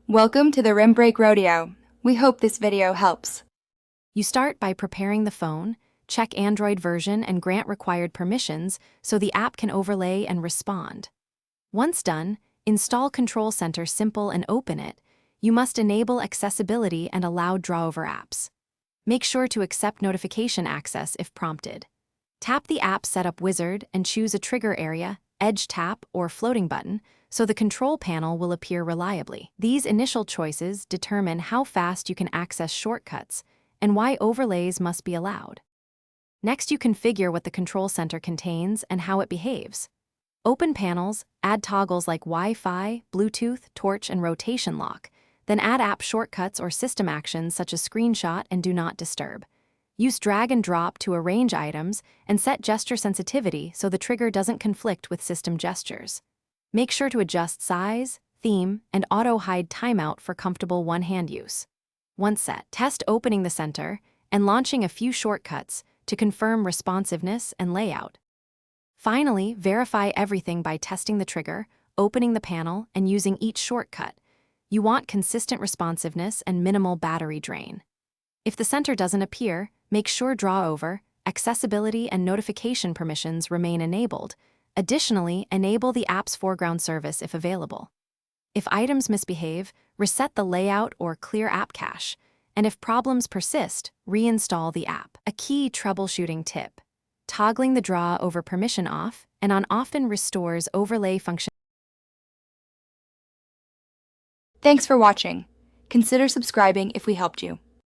Welcome to the Rim Break Rodeo. We hope this video helps. You start by preparing the phone, check Android version and grant required permissions so the app can overlay and respond. Once done, install Control Center Simple and open it. You must enable accessibility and allow drawover apps. Make sure to accept notification access if prompted. Tap the app setup wizard and choose a trigger area, edge tap, or floating button so the control panel will appear reliably. These initial choices determine how fast you can access shortcuts and why overlays must be allowed. Next, you configure what the control center contains and how it behaves. Open panels, add toggles like Wi-Fi, Bluetooth, torch, and rotation lock. Then add app shortcuts or system actions such as screenshot and do not disturb. Use drag and drop to arrange items and set gesture sensitivity so the trigger doesn't conflict with system gestures. Make sure to adjust size, theme, and auto-hide timeout for comfortable one-hand use. Once set, test opening the center and launching a few shortcuts to confirm responsiveness and layout. Finally, verify everything by testing the trigger, opening the panel, and using each shortcut. You want consistent responsiveness and minimal battery drain. If the center doesn't appear, make sure drawover, accessibility, and notification permissions remain enabled. Additionally, enable the app's foreground service if available. If items misbehave, reset the layout or clear app cache. And if problems persist, reinstall the app. A key troubleshooting tip: toggling the drawover permission off and on often restores overlay function. Thanks for watching. Consider subscribing if we helped you.